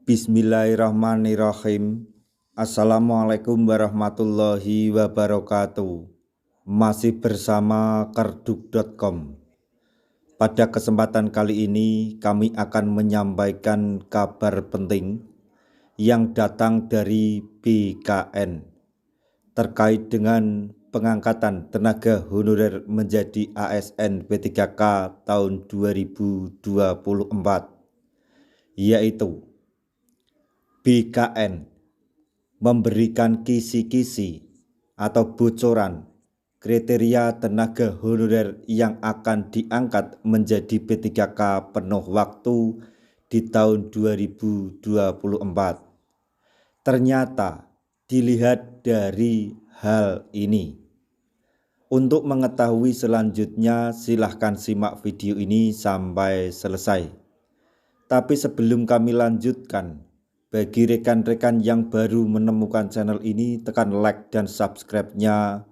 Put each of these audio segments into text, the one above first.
Bismillahirrahmanirrahim. Assalamualaikum warahmatullahi wabarakatuh. Masih bersama kerduk.com. Pada kesempatan kali ini kami akan menyampaikan kabar penting yang datang dari BKN terkait dengan pengangkatan tenaga honorer menjadi ASN P3K tahun 2024, yaitu BKN memberikan kisi-kisi atau bocoran kriteria tenaga honorer yang akan diangkat menjadi P3K penuh waktu di tahun 2024. Ternyata dilihat dari hal ini. Untuk mengetahui selanjutnya silahkan simak video ini sampai selesai. Tapi sebelum kami lanjutkan, bagi rekan-rekan yang baru menemukan channel ini, tekan like dan subscribe-nya,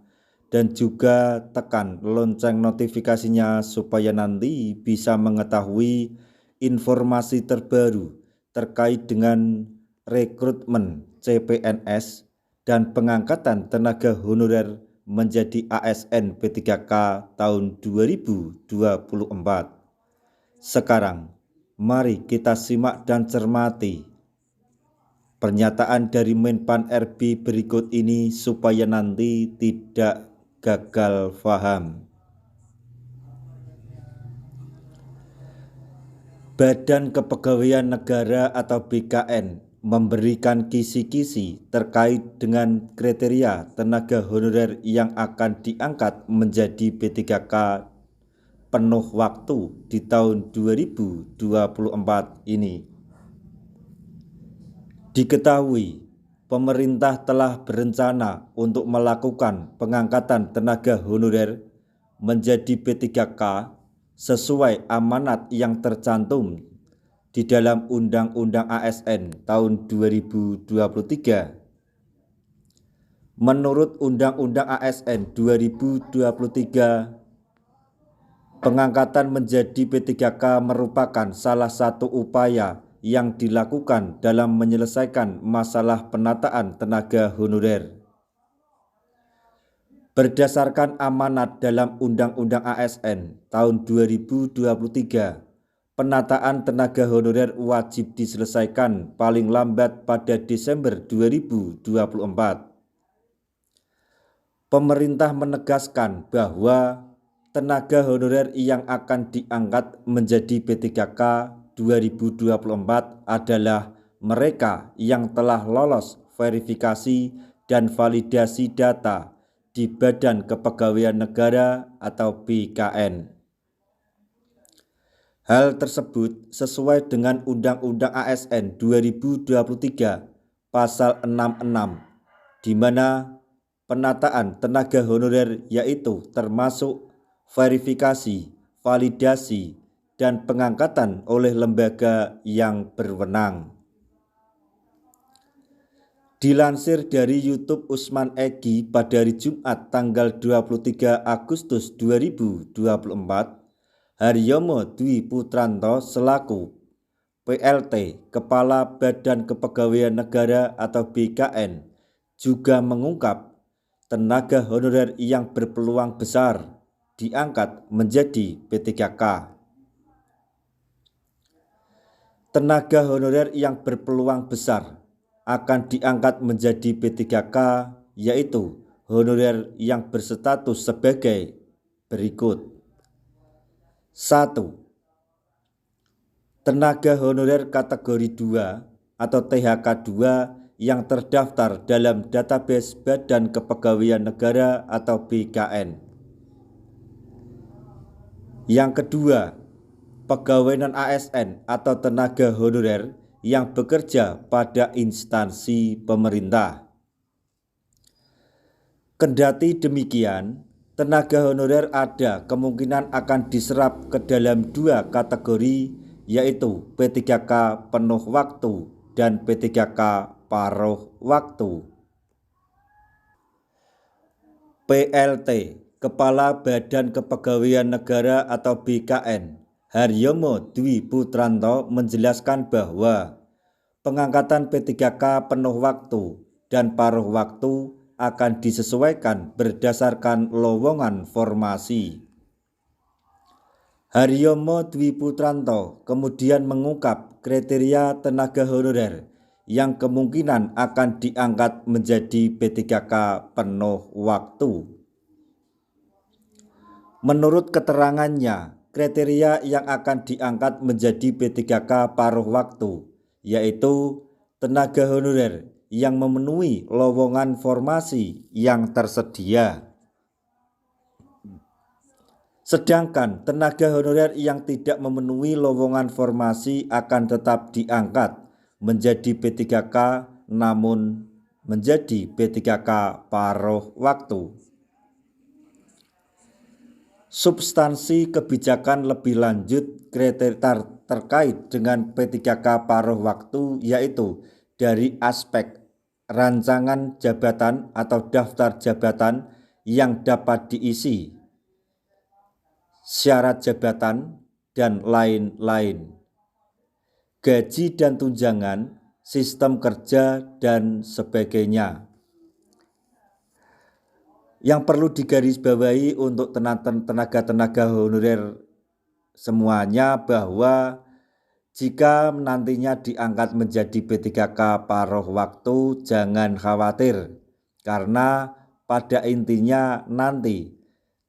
dan juga tekan lonceng notifikasinya supaya nanti bisa mengetahui informasi terbaru terkait dengan rekrutmen CPNS dan pengangkatan tenaga honorer menjadi ASN P3K tahun 2024. Sekarang, mari kita simak dan cermati pernyataan dari Menpan RB berikut ini supaya nanti tidak gagal paham. Badan Kepegawaian Negara atau BKN memberikan kisi-kisi terkait dengan kriteria tenaga honorer yang akan diangkat menjadi P3K penuh waktu di tahun 2024 ini. Diketahui, pemerintah telah berencana untuk melakukan pengangkatan tenaga honorer menjadi P3K sesuai amanat yang tercantum di dalam Undang-Undang ASN tahun 2023. Menurut Undang-Undang ASN 2023, pengangkatan menjadi P3K merupakan salah satu upaya yang dilakukan dalam menyelesaikan masalah penataan tenaga honorer. Berdasarkan amanat dalam Undang-Undang ASN tahun 2023, penataan tenaga honorer wajib diselesaikan paling lambat pada Desember 2024. Pemerintah menegaskan bahwa tenaga honorer yang akan diangkat menjadi P3K 2024 adalah mereka yang telah lolos verifikasi dan validasi data di Badan Kepegawaian Negara atau BKN. Hal tersebut sesuai dengan Undang-Undang ASN 2023 Pasal 66, di mana penataan tenaga honorer yaitu termasuk verifikasi, validasi, dan pengangkatan oleh lembaga yang berwenang. Dilansir dari YouTube Usman Egi pada hari Jumat tanggal 23 Agustus 2024, Haryomo Dwi Putranto selaku PLT Kepala Badan Kepegawaian Negara atau BKN juga mengungkap tenaga honorer yang berpeluang besar diangkat menjadi P3K. Tenaga honorer yang berpeluang besar akan diangkat menjadi P3K yaitu honorer yang berstatus sebagai berikut. 1. Tenaga honorer kategori 2 atau THK 2 yang terdaftar dalam database Badan Kepegawaian Negara atau BKN. Yang kedua, pegawai non-ASN atau tenaga honorer yang bekerja pada instansi pemerintah. Kendati demikian, tenaga honorer ada kemungkinan akan diserap ke dalam dua kategori, yaitu P3K penuh waktu dan P3K paruh waktu. PLT Kepala Badan Kepegawaian Negara atau BKN Haryomo Dwi Putranto menjelaskan bahwa pengangkatan P3K penuh waktu dan paruh waktu akan disesuaikan berdasarkan lowongan formasi. Haryomo Dwi Putranto kemudian mengungkap kriteria tenaga honorer yang kemungkinan akan diangkat menjadi P3K penuh waktu. Menurut keterangannya, kriteria yang akan diangkat menjadi P3K paruh waktu yaitu tenaga honorer yang memenuhi lowongan formasi yang tersedia. Sedangkan tenaga honorer yang tidak memenuhi lowongan formasi akan tetap diangkat menjadi P3K namun menjadi P3K paruh waktu. Substansi kebijakan lebih lanjut kriteria terkait dengan P3K paruh waktu yaitu dari aspek rancangan jabatan atau daftar jabatan yang dapat diisi, syarat jabatan, dan lain-lain, gaji dan tunjangan, sistem kerja, dan sebagainya. Yang perlu digarisbawahi untuk tenaga honorer semuanya bahwa jika nantinya diangkat menjadi P3K paruh waktu, jangan khawatir karena pada intinya nanti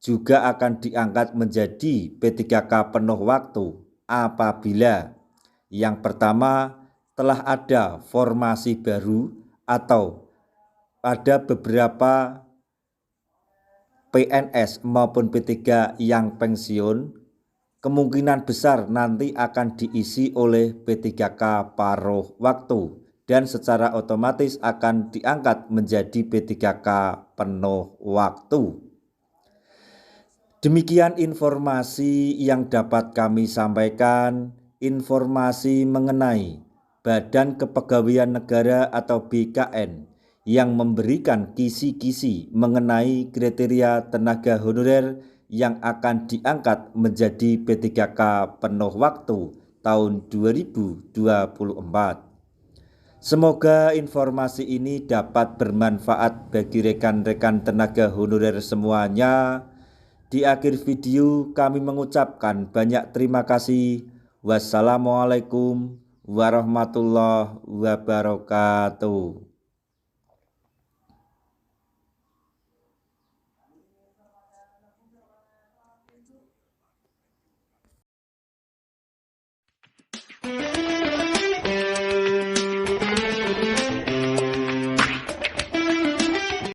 juga akan diangkat menjadi P3K penuh waktu apabila yang pertama telah ada formasi baru atau ada beberapa PNS maupun P3 yang pensiun, kemungkinan besar nanti akan diisi oleh P3K paruh waktu dan secara otomatis akan diangkat menjadi P3K penuh waktu. Demikian informasi yang dapat kami sampaikan, informasi mengenai Badan Kepegawaian Negara atau BKN yang memberikan kisi-kisi mengenai kriteria tenaga honorer yang akan diangkat menjadi P3K penuh waktu tahun 2024. Semoga informasi ini dapat bermanfaat bagi rekan-rekan tenaga honorer semuanya. Di akhir video kami mengucapkan banyak terima kasih. Wassalamualaikum warahmatullahi wabarakatuh.